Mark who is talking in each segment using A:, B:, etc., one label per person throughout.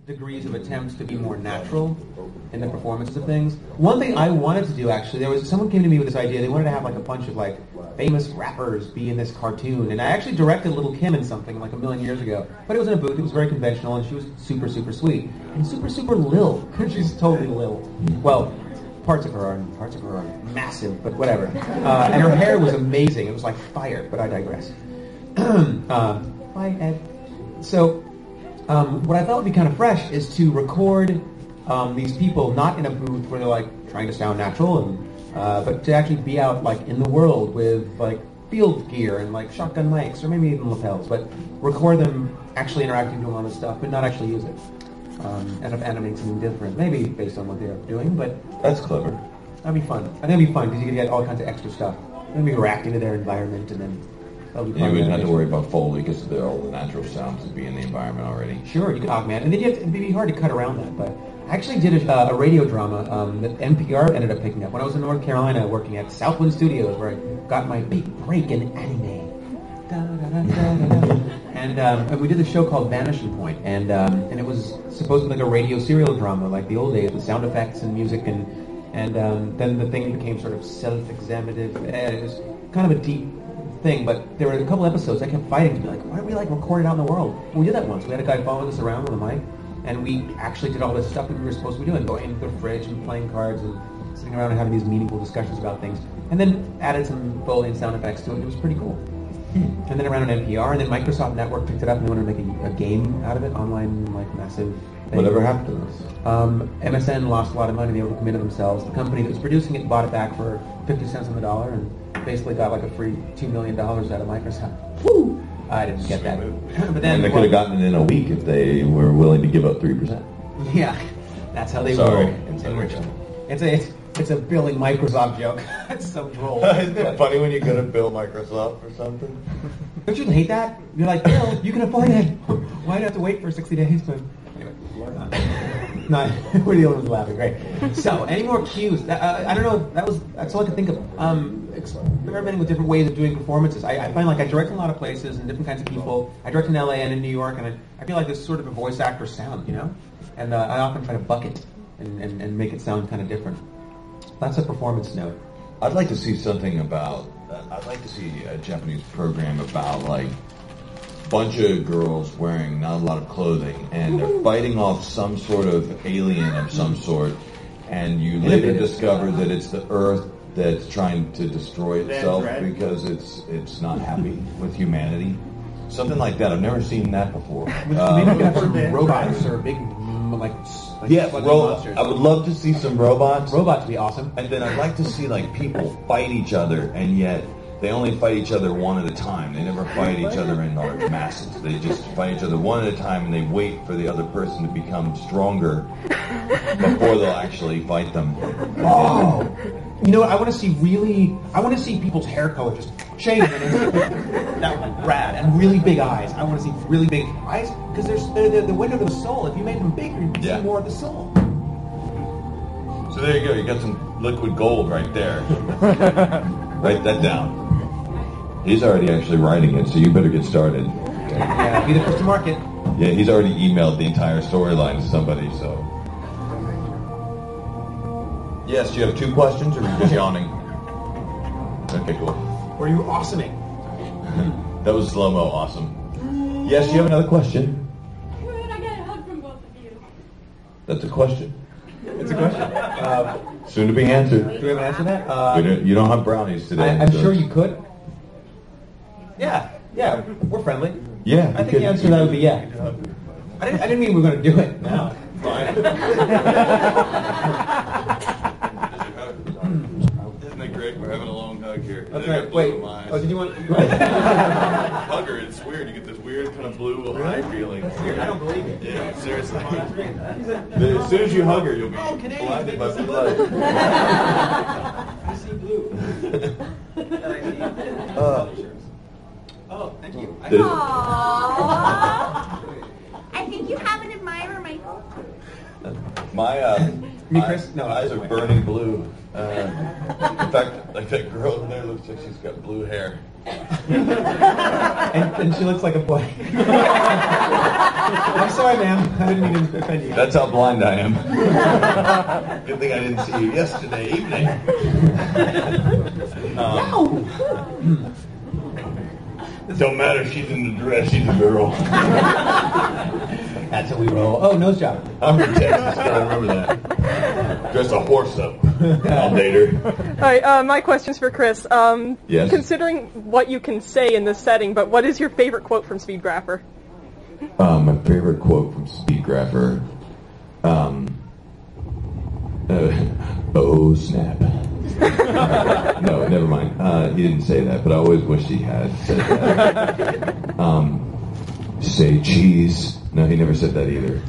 A: degrees of attempts to be more natural in the performances of things. One thing I wanted to do, actually, someone came to me with this idea. They wanted to have like a bunch of like famous rappers be in this cartoon, and I actually directed Little Kim in something like a million years ago. But it was in a booth. It was very conventional, and she was super, super sweet and super, super lil. She's totally lil. Well, parts of her are massive, but whatever. And her hair was amazing. It was like fire. But I digress. Bye, Ed. So, what I thought would be kind of fresh is to record these people not in a booth where they're like trying to sound natural, and but to actually be out like in the world with like field gear and like shotgun mics or maybe even lapels, but record them actually interacting, doing all this stuff, but not actually use it. End up animating something different, maybe based on what they're doing, but
B: that's clever.
A: That'd be fun. I think it'd be fun because you could get all kinds of extra stuff. Maybe reacting to their environment, and then that'll be fun.
B: You wouldn't have to worry about Foley because all the natural sounds would be in the environment already.
A: Sure, you could augment, and then it'd be hard to cut around that. But I actually did a radio drama that NPR ended up picking up when I was in North Carolina working at Southwind Studios, where I got my big break in anime. And we did a show called Vanishing Point, and it was supposed to be like a radio serial drama, like the old days, with sound effects and music, and then the thing became sort of self-examinative. It was kind of a deep thing, but there were a couple episodes I kept fighting to be like, why don't we like record it out in the world? And we did that once. We had a guy following us around with a mic, and we actually did all this stuff that we were supposed to be doing, going into the fridge and playing cards and sitting around and having these meaningful discussions about things, and then added some Foley and sound effects to it. It was pretty cool. And then around on NPR, and then Microsoft Network picked it up and they wanted to make a game out of it, online, like, massive thing.
B: Whatever happened to this?
A: MSN lost a lot of money. They overcommitted themselves. The company that was producing it bought it back for 50 cents on the dollar and basically got like a free $2 million out of Microsoft. Woo! I didn't get that. But then,
B: and they could have gotten it in a week if they were willing to give up 3%.
A: Yeah, that's how they
B: Sorry.
A: roll. It's a billing Microsoft joke. It's so droll.
B: Isn't it funny when you're going to bill Microsoft for something?
A: Don't you hate that? You're like, Bill, you can afford it. Why do you have to wait for 60 days? But anyway, we're the only ones laughing. Great. So, any more cues? I don't know. That's all I could think of. Experimenting with different ways of doing performances. I find like I direct in a lot of places and different kinds of people. I direct in LA and in New York, and I feel like there's sort of a voice actor sound, you know. And I often try to buck it and make it sound kind of different. That's a performance note.
B: I'd like to see something about. I'd like to see a Japanese program about like a bunch of girls wearing not a lot of clothing and they're fighting off some sort of alien of some sort, and you later discover that it's the Earth that's trying to destroy itself because it's not happy with humanity. Something like that. I've never seen that before.
A: Maybe have some robots or big monsters.
B: I would love to see some robots.
A: Robots would be awesome.
B: And then I'd like to see like people fight each other, and yet they only fight each other one at a time. They never fight each other in large masses. They just fight each other one at a time, and they wait for the other person to become stronger before they'll actually fight them.
A: Oh, you know what? I want to see people's hair color just change. That would be rad. And really big eyes. I want to see really big eyes because they're the window to the soul. If you made them bigger, you could see more of the soul.
B: So there you go. You got some liquid gold right there. Write that down. He's already actually writing it, so you better get started.
A: Yeah, be the first to market.
B: Yeah, he's already emailed the entire storyline to somebody, so. Yes, do you have 2 questions, or are you just yawning? Okay, cool.
A: Or are you awesoming?
B: That was slow-mo awesome. Yes, you have another question?
C: Could I get a hug from both of you?
B: That's a question.
A: It's a question.
B: Soon to be answered.
A: Do we have an answer to that?
B: You don't have brownies today.
A: I'm sure you could. Yeah, we're friendly.
B: Yeah.
A: I think the answer to that would be yeah. I didn't mean we were going to do it. No.
B: Fine. Isn't that great? We're having a long hug here.
A: That's right. Wait. Oh, did you want?
B: Hugger, it's weird. You get this weird kind of blue high feeling.
A: I don't believe it.
B: Yeah, seriously. As soon as you hug her, you'll be blinded by blood.
A: I see blue. Oh, thank you.
D: Aww. I think you have an admirer, Michael.
B: My
A: Me, Chris? No,
B: eyes are burning blue. In fact, like that girl over there looks like she's got blue hair.
A: and she looks like a boy. I'm sorry, ma'am. I didn't mean to offend you.
B: That's how blind I am. Good thing I didn't see you yesterday evening. Don't matter, she's in the dress, she's a girl.
A: That's how we roll. Oh, nose job.
B: I'm from Texas, I remember that. Dress a horse up. I'll date her.
E: All right, my question's for Chris.
B: Yes?
E: Considering what you can say in this setting, but what is your favorite quote from Speedgrapher?
B: My favorite quote from Speedgrapher, oh snap. No, never mind. He didn't say that, but I always wish he had said that. Say cheese. No, he never said that either.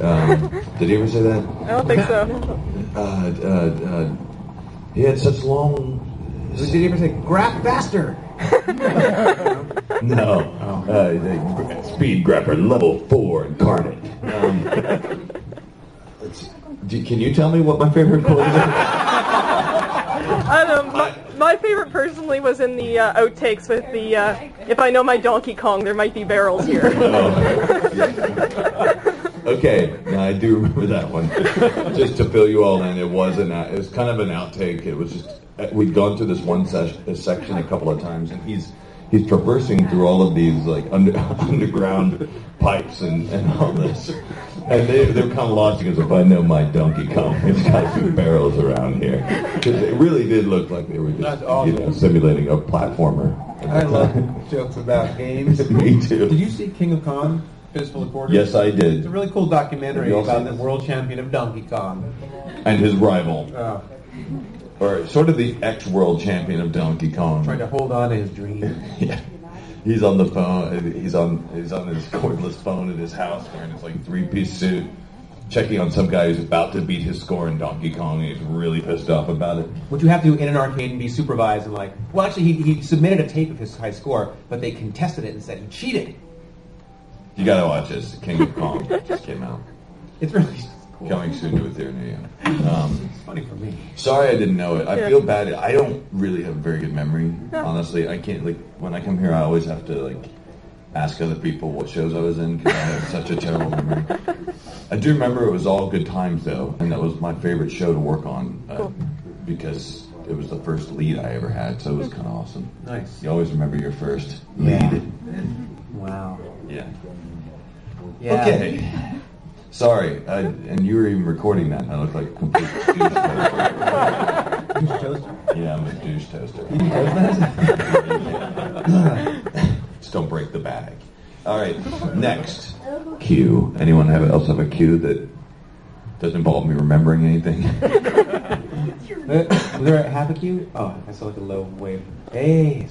B: Did he ever say that?
E: I don't think so.
B: He had such long...
A: Did he ever say, grab faster?
B: No. Speedgrapher level 4 incarnate. Can you tell me what my favorite quote is?
E: I don't know. My favorite personally was in the outtakes with the, if I know my Donkey Kong, there might be barrels here.
B: Okay, now I do remember that one. Just to fill you all in, it was kind of an outtake. It was just, we'd gone through this one section a couple of times, and he's traversing through all of these like underground pipes and all this. And they were kind of launching as if I know my Donkey Kong. It's got some barrels around here. Because it really did look like they were just awesome. Simulating a platformer.
A: I love jokes about games.
B: Me too.
A: Did you see King of Kong? Fistful of Quarters?
B: Yes, I did.
A: It's a really cool documentary about the world champion of Donkey Kong.
B: And his rival.
A: Oh.
B: Or sort of the ex-world champion of Donkey Kong.
A: Trying to hold on to his dream.
B: Yeah. He's on the phone. He's on his cordless phone in his house wearing his like 3-piece suit, checking on some guy who's about to beat his score in Donkey Kong, and he's really pissed off about it.
A: What you have to do in an arcade and be supervised and like, well, actually, he submitted a tape of his high score, but they contested it and said he cheated.
B: You gotta watch this. King of Kong just came out.
A: It's really cool.
B: Coming soon to a theater near you.
A: It's funny for me.
B: Sorry I didn't know it. I feel bad. I don't really have a very good memory, honestly. I can't, like, when I come here, I always have to, like, ask other people what shows I was in because I have such a terrible memory. I do remember it was all good times, though, and that was my favorite show to work on because it was the first lead I ever had, so it was kind of awesome.
A: Nice.
B: You always remember your first lead.
A: Yeah. Wow.
B: Yeah.
A: Okay.
B: Sorry, and you were even recording that, and I look like a complete douche toaster.
A: Douche toaster?
B: Yeah, I'm a douche toaster.
A: You does that?
B: Just don't break the bag. All right, next. Cue. Anyone else have a cue that doesn't involve me remembering anything?
A: Was there a half a cue? Oh, I saw like a low wave. Hey.